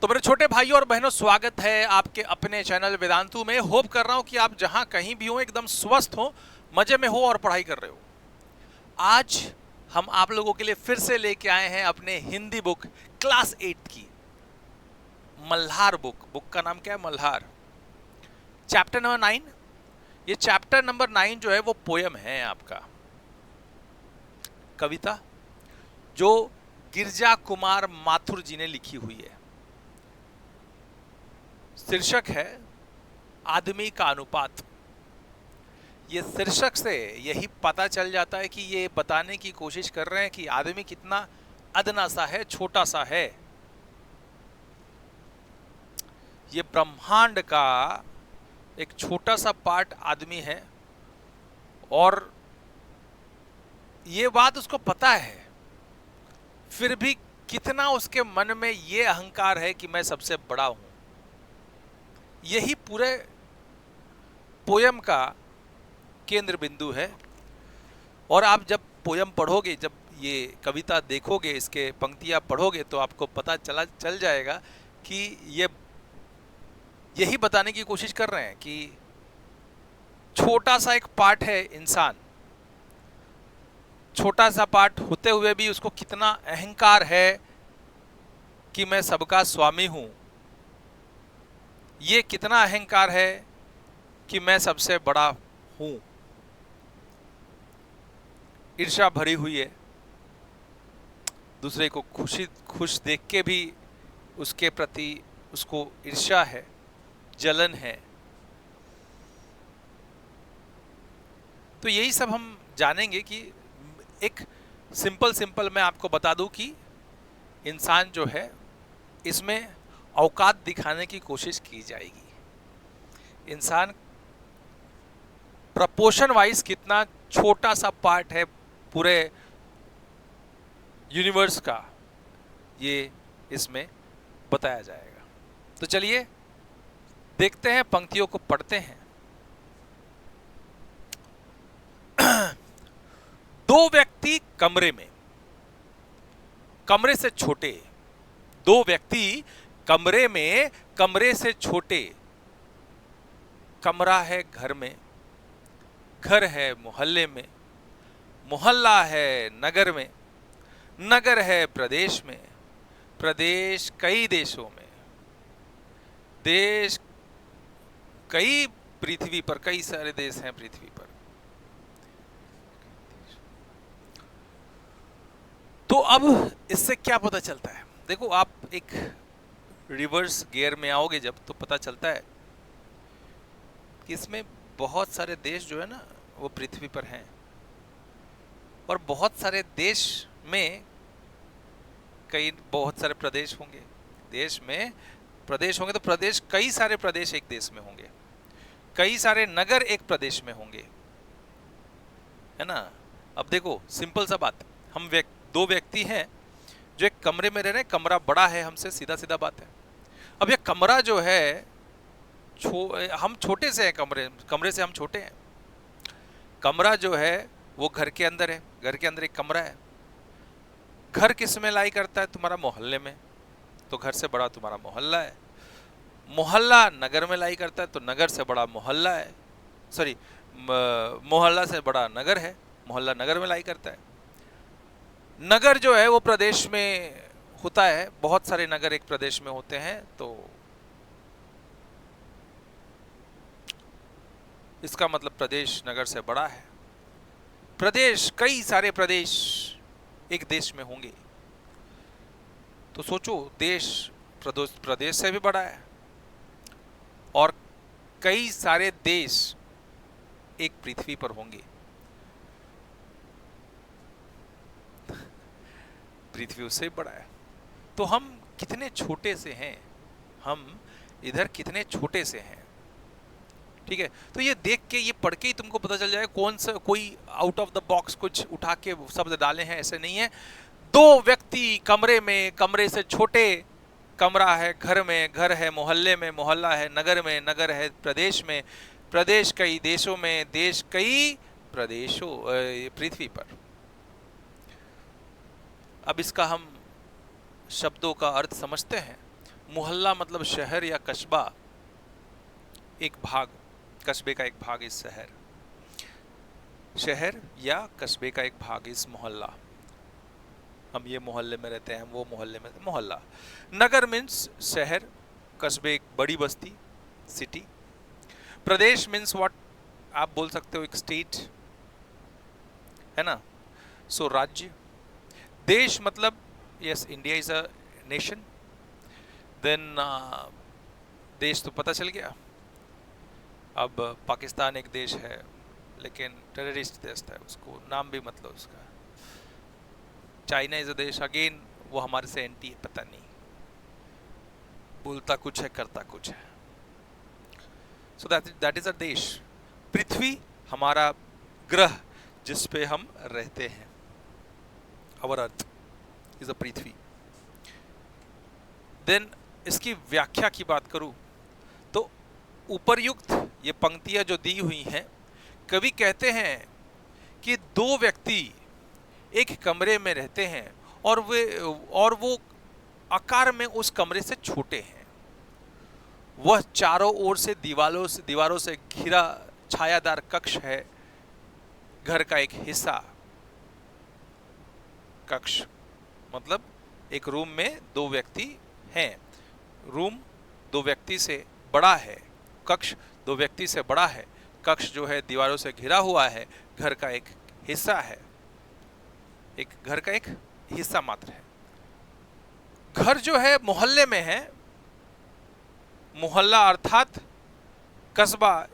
तो मेरे छोटे भाइयों और बहनों, स्वागत है आपके अपने चैनल वेदांतु में। होप कर रहा हूं कि आप जहां कहीं भी हो एकदम स्वस्थ हो, मजे में हो और पढ़ाई कर रहे हो। आज हम आप लोगों के लिए फिर से लेके आए हैं अपने हिंदी बुक क्लास 8 की मल्हार बुक का नाम क्या है? मल्हार। Chapter number 9। ये चैप्टर नंबर 9 जो है वो पोयम है आपका, कविता जो गिरजा कुमार माथुर जी ने लिखी हुई है। शीर्षक है आदमी का अनुपात। ये शीर्षक से यही पता चल जाता है कि ये बताने की कोशिश कर रहे हैं कि आदमी कितना अदना सा है, छोटा सा है। ये ब्रह्मांड का एक छोटा सा पार्ट आदमी है और ये बात उसको पता है, फिर भी कितना उसके मन में ये अहंकार है कि मैं सबसे बड़ा हूं। यही पूरे पोयम का केंद्र बिंदु है। और आप जब पोयम पढ़ोगे, जब ये कविता देखोगे, इसके पंक्तियां पढ़ोगे, तो आपको पता चल जाएगा कि ये यही बताने की कोशिश कर रहे हैं कि छोटा सा एक पार्ट है इंसान। छोटा सा पार्ट होते हुए भी उसको कितना अहंकार है कि मैं सबका स्वामी हूं। ये कितना अहंकार है कि मैं सबसे बड़ा हूं। ईर्ष्या भरी हुई है, दूसरे को खुश देख के भी उसके प्रति उसको ईर्ष्या है, जलन है। तो यही सब हम जानेंगे कि एक सिंपल मैं आपको बता दूं कि इंसान जो है, इसमें औकात दिखाने की कोशिश की जाएगी। इंसान प्रपोर्शन वाइज कितना छोटा सा पार्ट है पूरे यूनिवर्स का, ये इसमें बताया जाएगा। तो चलिए देखते हैं, पंक्तियों को पढ़ते हैं। दो व्यक्ति कमरे में, कमरे से छोटे। दो व्यक्ति कमरे में, कमरे से छोटे। कमरा है घर में, घर है मोहल्ले में, मोहल्ला है नगर में, नगर है प्रदेश में, प्रदेश कई देशों में, देश कई, पृथ्वी पर कई सारे देश हैं पृथ्वी पर। तो अब इससे क्या पता चलता है? देखो, आप एक रिवर्स गियर में आओगे जब, तो पता चलता है कि इसमें बहुत सारे देश जो है ना, वो पृथ्वी पर हैं। और बहुत सारे देश में बहुत सारे प्रदेश होंगे। देश में प्रदेश होंगे तो प्रदेश, कई सारे प्रदेश एक देश में होंगे, कई सारे नगर एक प्रदेश में होंगे, है ना। अब देखो, सिंपल सा बात, हम दो व्यक्ति हैं जो एक कमरे में रह रहे हैं। कमरा बड़ा है हमसे, सीधा सीधा बात है। अब ये कमरा जो है, हम छोटे से हैं, कमरे से हम छोटे हैं। कमरा जो है वो घर के अंदर है, घर के अंदर एक कमरा है। घर किस में लाई करता है? तुम्हारा मोहल्ले में, तो घर से बड़ा तुम्हारा मोहल्ला है। मोहल्ला नगर में लाई करता है, तो नगर से बड़ा मोहल्ला है। सॉरी, मोहल्ला से बड़ा नगर है, मोहल्ला नगर में लाई करता है। नगर जो है वो प्रदेश में होता है, बहुत सारे नगर एक प्रदेश में होते हैं। तो इसका मतलब प्रदेश नगर से बड़ा है। प्रदेश, कई सारे प्रदेश एक देश में होंगे। तो सोचो, देश प्रदेश से भी बड़ा है और कई सारे देश एक पृथ्वी पर होंगे। पृथ्वी उससे बड़ा है। तो हम कितने छोटे से हैं, हम इधर कितने छोटे से हैं। ठीक है, तो ये देख के, ये पढ़ के ही तुमको पता चल जाएगा। कौन सा कोई आउट ऑफ द बॉक्स कुछ उठा के शब्द डाले हैं, ऐसे नहीं है। दो व्यक्ति कमरे में, कमरे से छोटे। कमरा है घर में, घर है मोहल्ले में, मोहल्ला है नगर में, नगर है प्रदेश में, प्रदेश कई देशों में, देश कई प्रदेशों, पृथ्वी पर। अब इसका हम शब्दों का अर्थ समझते हैं। मोहल्ला मतलब शहर या कस्बा, एक भाग, कस्बे का एक भाग इस शहर, शहर या कस्बे का एक भाग इस मोहल्ला। हम ये मोहल्ले में रहते हैं, हम वो मोहल्ले में, मोहल्ला। नगर मीन्स शहर, कस्बे एक बड़ी बस्ती, सिटी। प्रदेश मीन्स व्हाट, आप बोल सकते हो एक स्टेट, है ना। सो राज्य। देश मतलब yes, India is a nation. Then देश तो पता चल गया। अब पाकिस्तान एक देश है, लेकिन टेररिस्ट देश है, उसको नाम भी मतलब उसका। चाइना इज अ देश, अगेन वो हमारे से एंटी है, पता नहीं, बोलता कुछ है करता कुछ है। सो दैट इज अ देश। पृथ्वी हमारा ग्रह जिस पे हम रहते हैं, आवर अर्थ इज अ पृथ्वी। देन इसकी व्याख्या की बात करूं तो उपर्युक्त ये पंक्तियां जो दी हुई हैं, कवि कहते हैं कि दो व्यक्ति एक कमरे में रहते हैं और वो आकार में उस कमरे से छोटे हैं। वह चारों ओर से दीवारों से घिरा छायादार कक्ष है, घर का एक हिस्सा। कक्ष मतलब एक रूम में दो व्यक्ति हैं, रूम दो व्यक्ति से बड़ा है, कक्ष दो व्यक्ति से बड़ा है, कक्ष जो है दीवारों से घिरा हुआ है, घर का एक हिस्सा है, एक घर का एक हिस्सा मात्र है। घर जो है मोहल्ले में है, मोहल्ला अर्थात कस्बा,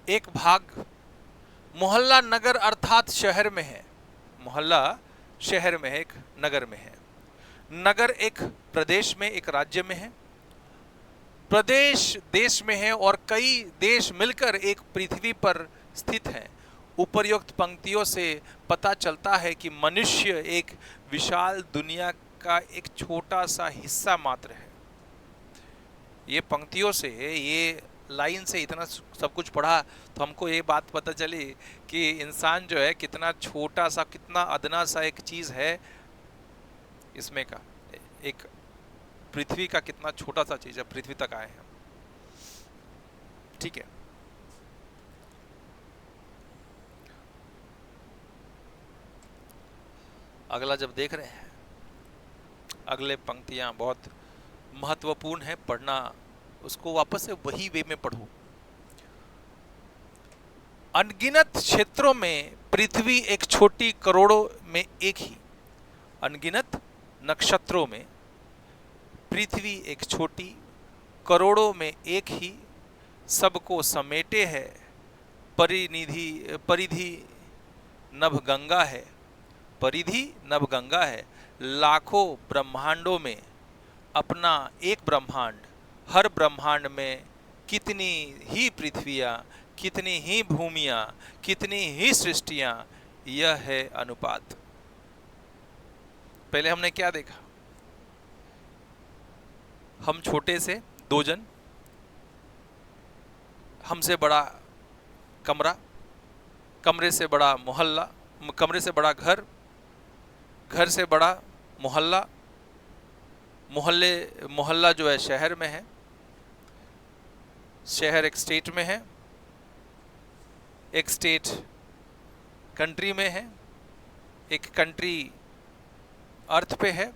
एक भाग। मोहल्ला नगर अर्थात शहर में है, मोहल्ला शहर में है, एक नगर में है। नगर एक प्रदेश में, एक राज्य में है। प्रदेश देश में है और कई देश मिलकर एक पृथ्वी पर स्थित हैं। उपर्युक्त पंक्तियों से पता चलता है कि मनुष्य एक विशाल दुनिया का एक छोटा सा हिस्सा मात्र है। ये पंक्तियों से, ये लाइन से इतना सब कुछ पढ़ा तो हमको ये बात पता चली कि इंसान जो है कितना छोटा सा, कितना अदना सा एक चीज है इसमें का, एक पृथ्वी का कितना छोटा सा चीज है, पृथ्वी तक आए हैं। ठीक है, अगला जब देख रहे हैं, अगले पंक्तियां बहुत महत्वपूर्ण है, पढ़ना उसको वापस से वही वे में पढ़ो। अनगिनत क्षेत्रों में पृथ्वी एक छोटी, करोड़ों में एक ही। अनगिनत नक्षत्रों में पृथ्वी एक छोटी, करोड़ों में एक ही, सबको समेटे है, परिधि नभ गंगा है, परिधि नभ गंगा है। लाखों ब्रह्मांडों में अपना एक ब्रह्मांड, हर ब्रह्मांड में कितनी ही पृथ्वियां, कितनी ही भूमियां, कितनी ही सृष्टियां, यह है अनुपात। पहले हमने क्या देखा, हम छोटे से दो जन, हमसे बड़ा कमरा, कमरे से बड़ा मोहल्ला, कमरे से बड़ा घर, घर से बड़ा मोहल्ला, मोहल्ला जो है शहर में है, शहर एक स्टेट में है, एक स्टेट कंट्री में है, एक कंट्री अर्थ पे है।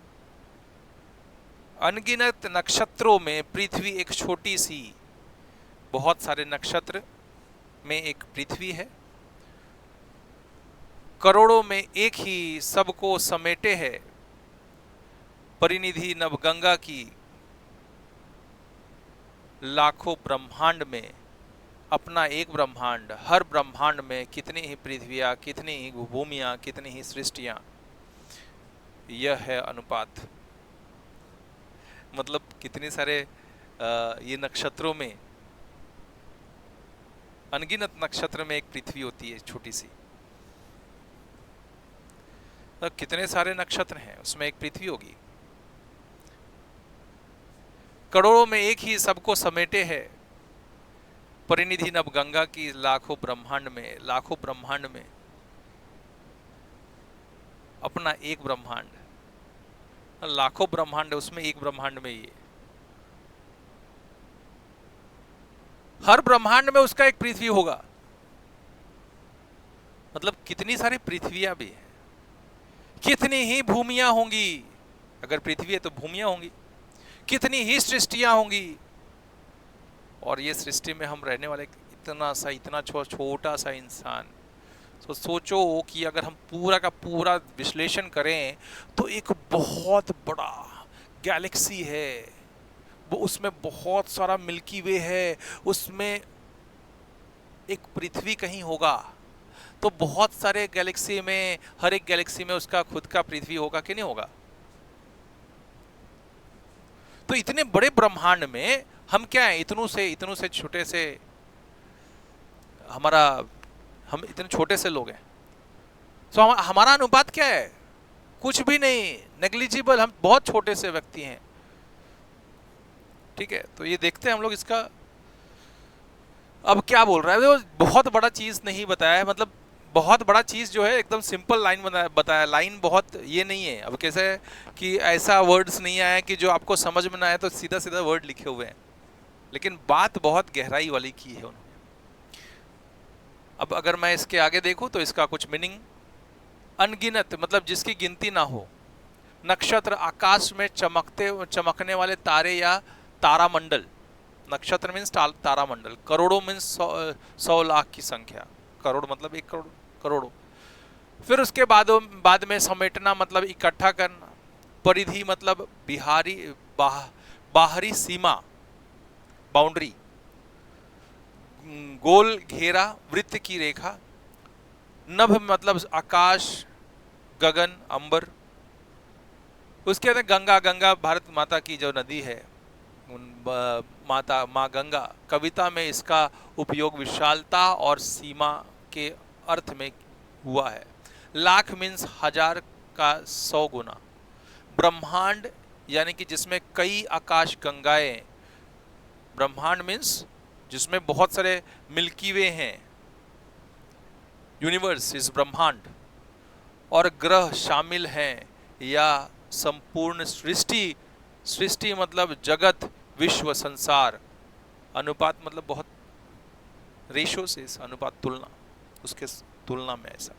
अनगिनत नक्षत्रों में पृथ्वी एक छोटी सी, बहुत सारे नक्षत्र में एक पृथ्वी है, करोड़ों में एक ही, सबको समेटे है, परिनिधि नभ गंगा की। लाखों ब्रह्मांड में अपना एक ब्रह्मांड, हर ब्रह्मांड में कितनी ही पृथ्वियां, कितनी ही भूमियां, कितनी ही सृष्टियां, यह है अनुपात। मतलब कितने सारे ये नक्षत्रों में, अनगिनत नक्षत्र में एक पृथ्वी होती है छोटी सी, तो कितने सारे नक्षत्र हैं, उसमें एक पृथ्वी होगी। करोड़ों में एक ही, सबको समेटे है, परिनिधि नभ गंगा की। लाखों ब्रह्मांड में, लाखों ब्रह्मांड में अपना एक ब्रह्मांड, लाखों ब्रह्मांड है, उसमें एक ब्रह्मांड में ये, हर ब्रह्मांड में उसका एक पृथ्वी होगा। मतलब कितनी सारी पृथ्वियां भी हैं, कितनी ही भूमियां होंगी, अगर पृथ्वी है तो भूमियां होंगी, कितनी ही सृष्टियां होंगी, और ये सृष्टि में हम रहने वाले इतना छोटा सा इंसान। तो सोचो कि अगर हम पूरा का पूरा विश्लेषण करें तो एक बहुत बड़ा गैलेक्सी है, वो उसमें बहुत सारा मिल्की वे है, उसमें एक पृथ्वी कहीं होगा, तो बहुत सारे गैलेक्सी में, हर एक गैलेक्सी में उसका खुद का पृथ्वी होगा कि नहीं होगा। तो इतने बड़े ब्रह्मांड में हम क्या है, इतनों से छोटे से हम इतने छोटे से लोग हैं, तो हमारा अनुपात क्या है, कुछ भी नहीं, नेग्लिजिबल, हम बहुत छोटे से व्यक्ति हैं। ठीक है, तो ये देखते हैं हम लोग इसका अब क्या बोल रहा है। तो बहुत बड़ा चीज नहीं बताया है, मतलब बहुत बड़ा चीज जो है एकदम सिंपल लाइन बताया, लाइन बहुत ये नहीं है। अब कैसे है कि ऐसा वर्ड्स नहीं आया कि जो आपको समझ में ना आए तो सीधा सीधा वर्ड लिखे हुए हैं, लेकिन बात बहुत गहराई वाली की है उन्होंने। अब अगर मैं इसके आगे देखूं तो इसका कुछ मीनिंग, अनगिनत मतलब जिसकी गिनती ना हो, नक्षत्र, आकाश में चमकने वाले तारे या तारामंडल, नक्षत्र मीन्स तारामंडल, करोड़ों मीन्स 100 लाख की संख्या, करोड़ मतलब 1 करोड़, करोड़ों। फिर उसके बाद में समेटना मतलब इकट्ठा करना, परिधि मतलब बाहरी सीमा, बाउंड्री, गोल घेरा, वृत्त की रेखा, नभ मतलब आकाश, गगन, अंबर। उसके बाद गंगा भारत माता की जो नदी है, माँ गंगा, कविता में इसका उपयोग विशालता और सीमा के अर्थ में हुआ है। लाख मीन्स 1000 का 100 गुना। ब्रह्मांड यानी कि जिसमें कई आकाश गंगाएं, ब्रह्मांड मीन्स जिसमें बहुत सारे मिल्की वे हैं, यूनिवर्स इस ब्रह्मांड, और ग्रह शामिल हैं या संपूर्ण सृष्टि मतलब जगत, विश्व, संसार। अनुपात मतलब बहुत रेशो से अनुपात, तुलना, उसके तुलना में ऐसा।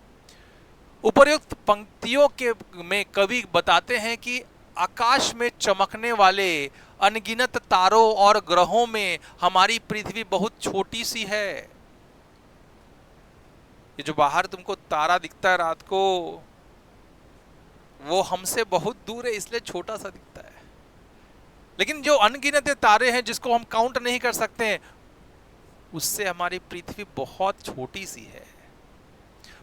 उपर्युक्त पंक्तियों के में कवि बताते हैं कि आकाश में चमकने वाले अनगिनत तारों और ग्रहों में हमारी पृथ्वी बहुत छोटी सी है। ये जो बाहर तुमको तारा दिखता है रात को, वो हमसे बहुत दूर है, इसलिए छोटा सा दिखता है। लेकिन जो अनगिनत तारे हैं जिसको हम काउंट नहीं कर सकते, उससे हमारी पृथ्वी बहुत छोटी सी है।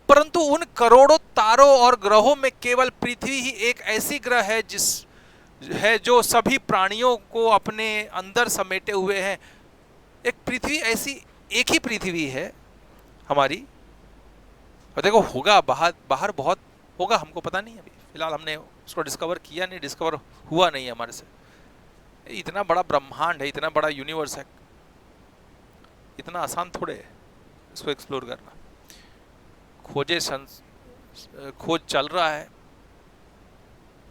परंतु उन करोड़ों तारों और ग्रहों में केवल पृथ्वी ही एक ऐसी ग्रह है जो सभी प्राणियों को अपने अंदर समेटे हुए है। एक पृथ्वी ऐसी, एक ही पृथ्वी है हमारी। और देखो होगा बाहर बहुत होगा, हमको पता नहीं, अभी फिलहाल हमने उसको डिस्कवर किया नहीं, डिस्कवर हुआ नहीं हमारे से। इतना बड़ा ब्रह्मांड है, इतना बड़ा यूनिवर्स है, इतना आसान थोड़े है इसको एक्सप्लोर करना। खोज चल रहा है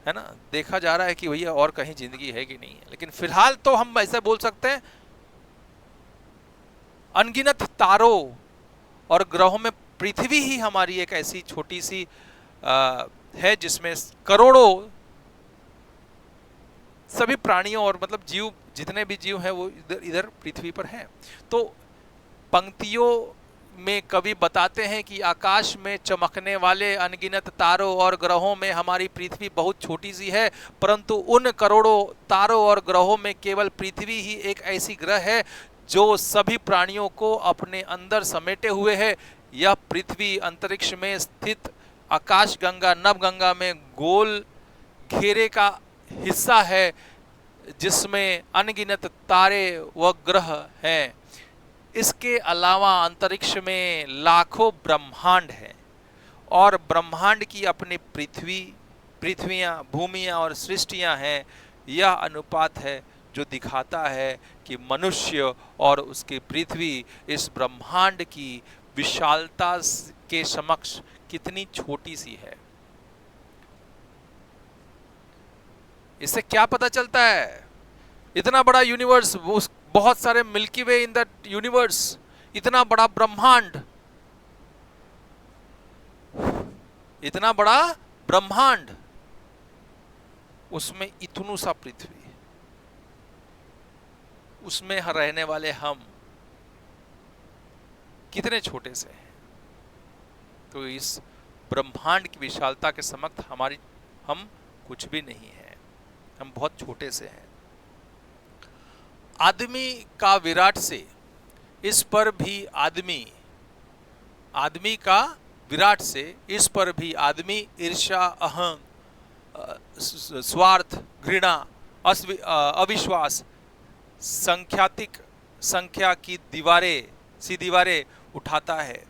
ना, देखा जा रहा है कि भैया और कहीं जिंदगी है कि नहीं है। लेकिन फिलहाल तो हम ऐसा बोल सकते हैं, अनगिनत तारों और ग्रहों में पृथ्वी ही हमारी एक ऐसी छोटी सी है जिसमें करोड़ों सभी प्राणियों और मतलब जीव, जितने भी जीव हैं वो इधर पृथ्वी पर हैं। तो पंक्तियों में कवि बताते हैं कि आकाश में चमकने वाले अनगिनत तारों और ग्रहों में हमारी पृथ्वी बहुत छोटी सी है, परंतु उन करोड़ों तारों और ग्रहों में केवल पृथ्वी ही एक ऐसी ग्रह है जो सभी प्राणियों को अपने अंदर समेटे हुए है। यह पृथ्वी अंतरिक्ष में स्थित आकाश गंगा, नभ गंगा में गोल घेरे का हिस्सा है, जिसमें अनगिनत तारे व ग्रह हैं। इसके अलावा अंतरिक्ष में लाखों ब्रह्मांड हैं और ब्रह्मांड की अपनी पृथ्वियां, भूमियां और सृष्टियां हैं। यह अनुपात है जो दिखाता है कि मनुष्य और उसकी पृथ्वी इस ब्रह्मांड की विशालता के समक्ष कितनी छोटी सी है। इससे क्या पता चलता है? इतना बड़ा यूनिवर्स, उस बहुत सारे milky way in the universe, इतना बड़ा ब्रह्मांड, इतना बड़ा ब्रह्मांड, उसमें इतनू सा पृथ्वी, उसमें रहने वाले हम कितने छोटे से हैं। तो इस ब्रह्मांड की विशालता के समक्ष हम कुछ भी नहीं है, हम बहुत छोटे से हैं। आदमी का विराट से, इस पर भी आदमी का विराट से इस पर भी आदमी ईर्ष्या, अहं, स्वार्थ, घृणा, अविश्वास, संख्या की दीवारें उठाता है,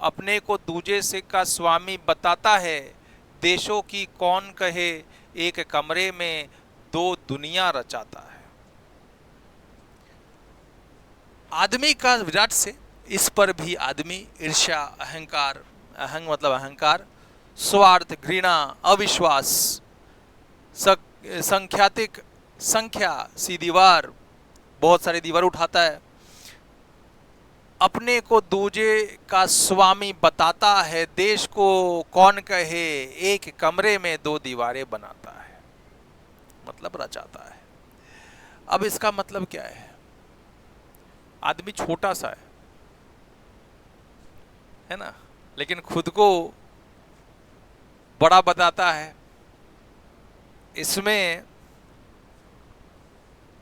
अपने को दूजे से का स्वामी बताता है, देशों की कौन कहे, एक कमरे में दो दुनिया रचाता है। आदमी का विराट से इस पर भी आदमी ईर्ष्या, अहंग मतलब अहंकार, स्वार्थ, घृणा, अविश्वास, संख्या सी दीवार, बहुत सारी दीवार उठाता है, अपने को दूजे का स्वामी बताता है, देश को कौन कहे, एक कमरे में दो दीवारें बनाता है, मतलब रचाता है। अब इसका मतलब क्या है? आदमी छोटा सा है ना, लेकिन खुद को बड़ा बताता है। इसमें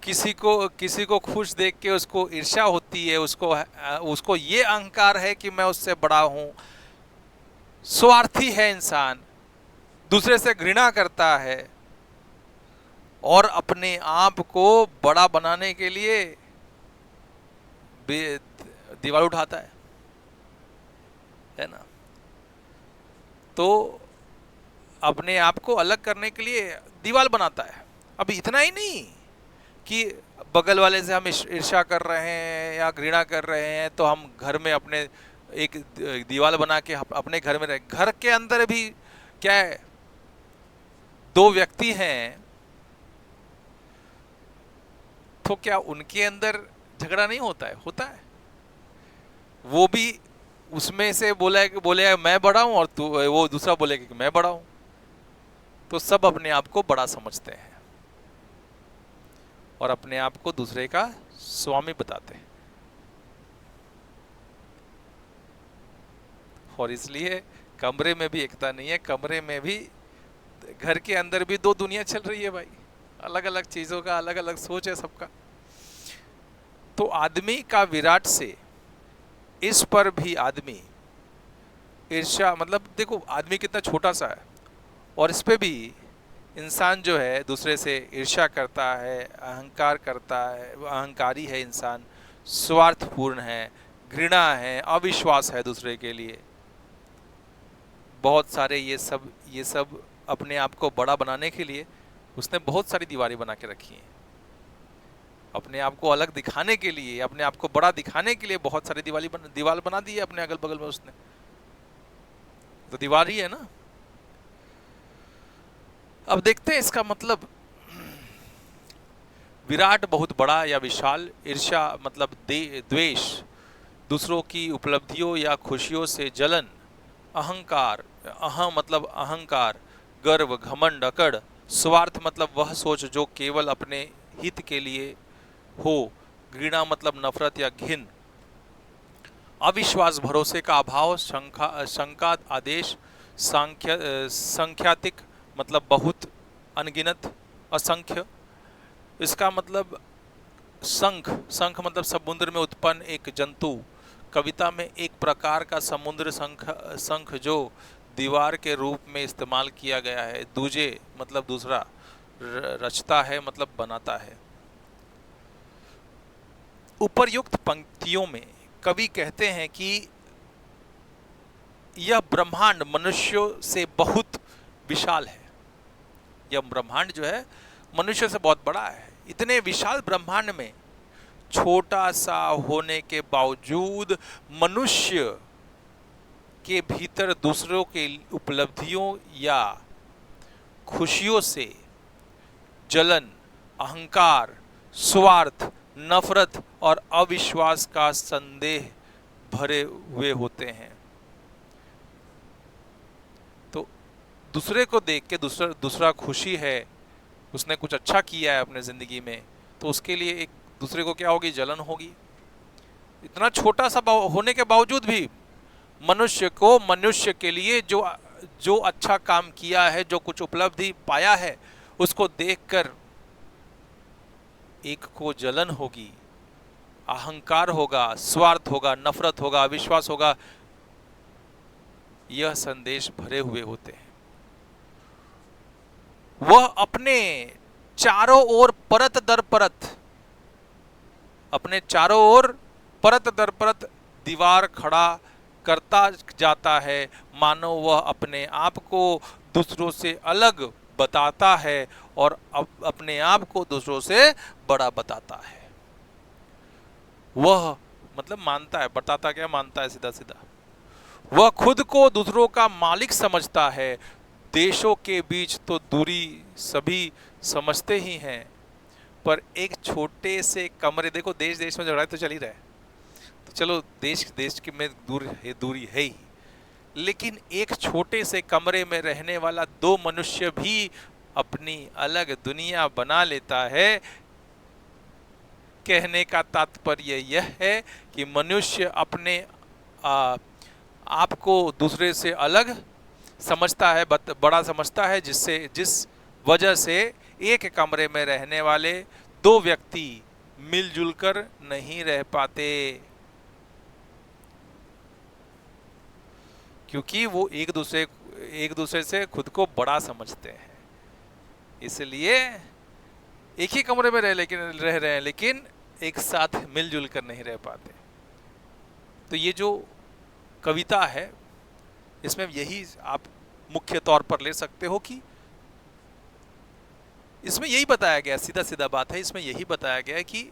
किसी को खुश देख के उसको ईर्ष्या होती है, उसको ये अहंकार है कि मैं उससे बड़ा हूं। स्वार्थी है इंसान, दूसरे से घृणा करता है और अपने आप को बड़ा बनाने के लिए दीवार उठाता है ना। तो अपने आप को अलग करने के लिए दीवार बनाता है। अब इतना ही नहीं कि बगल वाले से हम ईर्ष्या कर रहे हैं या घृणा कर रहे हैं तो हम घर में अपने एक दीवार बना के अपने घर में रहे। घर के अंदर भी क्या है, दो व्यक्ति हैं तो क्या उनके अंदर झगड़ा नहीं होता है? होता है। वो भी उसमें से बोले मैं बड़ा हूं और वो दूसरा बोलेगा कि मैं बड़ा हूं। तो सब अपने आप को बड़ा समझते हैं और अपने आप को दूसरे का स्वामी बताते हैं, और इसलिए कमरे में भी एकता नहीं है। कमरे में भी, घर के अंदर भी दो दुनिया चल रही है भाई, अलग अलग चीजों का अलग अलग सोच है सबका। तो आदमी का विराट से इस पर भी आदमी ईर्ष्या, मतलब देखो आदमी कितना छोटा सा है और इस पे भी इंसान जो है दूसरे से ईर्ष्या करता है, अहंकार करता है, अहंकारी है इंसान, स्वार्थपूर्ण है, घृणा है, अविश्वास है दूसरे के लिए, बहुत सारे ये सब अपने आप को बड़ा बनाने के लिए उसने बहुत सारी दीवारें बना के रखी हैं। अपने आप को अलग दिखाने के लिए, अपने आप को बड़ा दिखाने के लिए बहुत सारी दीवार बना दी है अपने अगल बगल में उसने। तो दीवार ही है ना। अब देखते हैं इसका मतलब। विराट बहुत बड़ा या विशाल, ईर्ष्या मतलब द्वेष, दूसरों की उपलब्धियों या खुशियों से जलन, अहंकार, मतलब अहंकार, गर्व, घमंड, अकड़, स्वार्थ मतलब वह सोच जो केवल अपने हित के लिए हो, घृणा मतलब नफरत या घिन, अविश्वास भरोसे का अभाव, शंका आदेश, संख्यातिक मतलब बहुत, अनगिनत, असंख्य। इसका मतलब शंख मतलब समुद्र में उत्पन्न एक जंतु, कविता में एक प्रकार का समुद्र शंख जो दीवार के रूप में इस्तेमाल किया गया है। दूजे मतलब दूसरा, रचता है मतलब बनाता है। उपर्युक्त पंक्तियों में कवि कहते हैं कि यह ब्रह्मांड मनुष्यों से बहुत विशाल है। यह ब्रह्मांड जो है मनुष्य से बहुत बड़ा है। इतने विशाल ब्रह्मांड में छोटा सा होने के बावजूद मनुष्य के भीतर दूसरों के उपलब्धियों या खुशियों से जलन, अहंकार, स्वार्थ, नफरत और अविश्वास का संदेह भरे हुए होते हैं। तो दूसरे को देख के दूसरा खुशी है, उसने कुछ अच्छा किया है अपने जिंदगी में, तो उसके लिए एक दूसरे को क्या होगी, जलन होगी। इतना छोटा सा होने के बावजूद भी मनुष्य को मनुष्य के लिए जो अच्छा काम किया है, जो कुछ उपलब्धि पाया है, उसको देखकर एक को जलन होगी, अहंकार होगा, स्वार्थ होगा, नफरत होगा, विश्वास होगा। यह संदेश भरे हुए होते हैं। वह अपने चारों ओर परत दर परत, अपने चारों ओर परत दर परत दीवार खड़ा करता जाता है, मानो वह अपने आप को दूसरों से अलग बताता है और अपने आप को दूसरों से बड़ा बताता है। वह मतलब मानता है, बताता क्या, मानता है सीधा सीधा। वह खुद को दूसरों का मालिक समझता है। देशों के बीच तो दूरी सभी समझते ही हैं, पर एक छोटे से कमरे, देखो देश देश में लड़ाई तो चल ही रहा है, तो चलो देश देश के में दूरी है ही, लेकिन एक छोटे से कमरे में रहने वाला दो मनुष्य भी अपनी अलग दुनिया बना लेता है। कहने का तात्पर्य यह है कि मनुष्य अपने आप को दूसरे से अलग समझता है, बड़ा समझता है, जिस वजह से एक कमरे में रहने वाले दो व्यक्ति मिलजुल कर नहीं रह पाते, क्योंकि वो एक दूसरे से खुद को बड़ा समझते हैं। इसलिए एक ही कमरे में रह रहे हैं, लेकिन एक साथ मिलजुल कर नहीं रह पाते। तो ये जो कविता है, इसमें यही आप मुख्य तौर पर ले सकते हो कि इसमें यही बताया गया, सीधा सीधा बात है, इसमें यही बताया गया है कि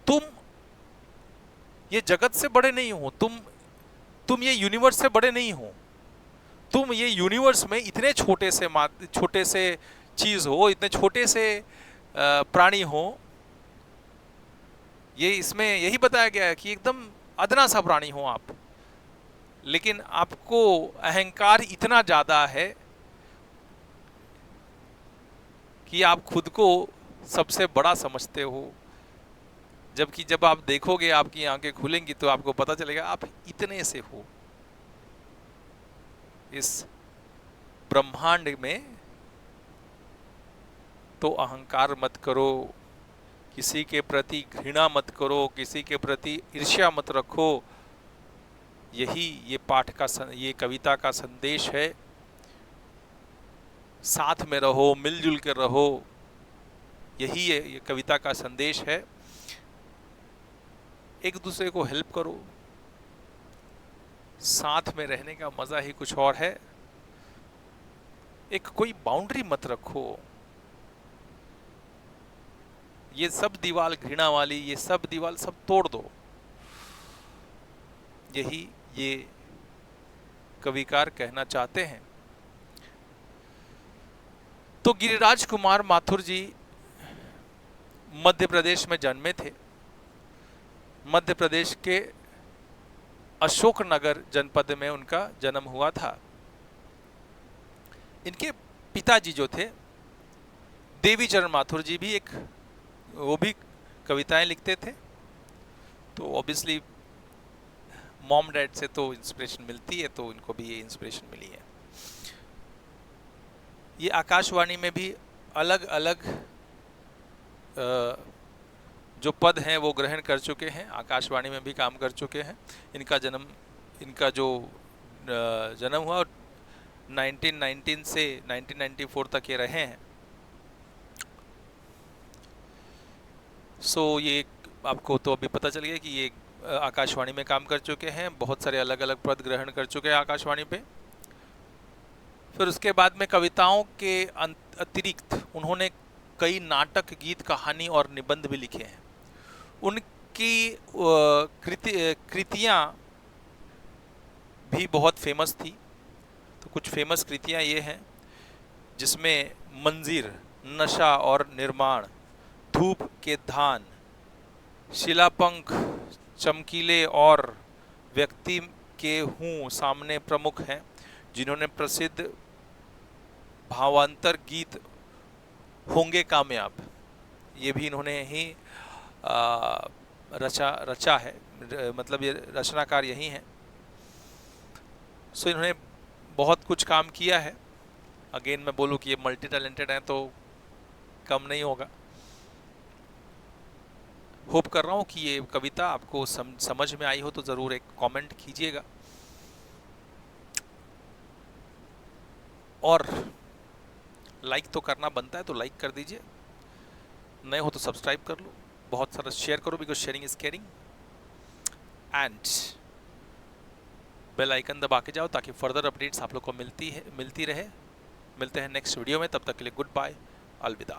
तुम ये जगत से बड़े नहीं हो, तुम ये यूनिवर्स से बड़े नहीं हो, तुम ये यूनिवर्स में इतने छोटे से चीज हो, इतने छोटे से प्राणी हो। ये इसमें यही बताया गया है कि एकदम अदना सा प्राणी हो आप, लेकिन आपको अहंकार इतना ज्यादा है कि आप खुद को सबसे बड़ा समझते हो, जबकि जब आप देखोगे, आपकी आंखें खुलेंगी तो आपको पता चलेगा आप इतने से हो इस ब्रह्मांड में। तो अहंकार मत करो, किसी के प्रति घृणा मत करो, किसी के प्रति ईर्ष्या मत रखो। यही ये कविता का संदेश है। साथ में रहो, मिलजुल कर रहो, यही ये कविता का संदेश है। एक दूसरे को हेल्प करो, साथ में रहने का मजा ही कुछ और है। एक कोई बाउंड्री मत रखो, ये सब दीवार घृणा वाली, ये सब दीवार सब तोड़ दो। यही ये कविकार कहना चाहते हैं। तो गिरिराज कुमार माथुर जी मध्य प्रदेश में जन्मे थे। मध्य प्रदेश के अशोकनगर जनपद में उनका जन्म हुआ था। इनके पिताजी जो थे देवीचरण माथुर जी भी वो भी कविताएं लिखते थे। तो ऑब्वियसली मॉम डैड से तो इंस्पिरेशन मिलती है, तो इनको भी ये इंस्पिरेशन मिली है। ये आकाशवाणी में भी अलग अलग जो पद हैं वो ग्रहण कर चुके हैं, आकाशवाणी में भी काम कर चुके हैं। इनका जो जन्म हुआ 1919 से 1994 तक ये रहे हैं। ये आपको तो अभी पता चल गया कि ये आकाशवाणी में काम कर चुके हैं, बहुत सारे अलग अलग पद ग्रहण कर चुके हैं आकाशवाणी पे। फिर उसके बाद में कविताओं के अतिरिक्त उन्होंने कई नाटक, गीत, कहानी और निबंध भी लिखे हैं। उनकी कृतियाँ भी बहुत फेमस थी। तो कुछ फेमस कृतियाँ ये हैं, जिसमें मंजीर नशा और निर्माण, धूप के धान, शिलापंख चमकीले और व्यक्ति के हूँ सामने प्रमुख हैं, जिन्होंने प्रसिद्ध भावांतर गीत होंगे कामयाब, ये भी इन्होंने ही रचा है, मतलब ये रचनाकार यही हैं। सो इन्होंने बहुत कुछ काम किया है। अगेन मैं बोलूँ कि ये मल्टी टैलेंटेड हैं तो कम नहीं होगा। होप कर रहा हूँ कि ये कविता आपको समझ में आई हो, तो ज़रूर एक कमेंट कीजिएगा और लाइक तो करना बनता है, तो लाइक कर दीजिए, नए हो तो सब्सक्राइब कर लो, बहुत सारा शेयर करो, because sharing is caring, and bell icon दबा के जाओ ताकि फर्दर अपडेट्स आप लोग को मिलती रहे। मिलते हैं नेक्स्ट वीडियो में, तब तक के लिए गुड बाय, अलविदा।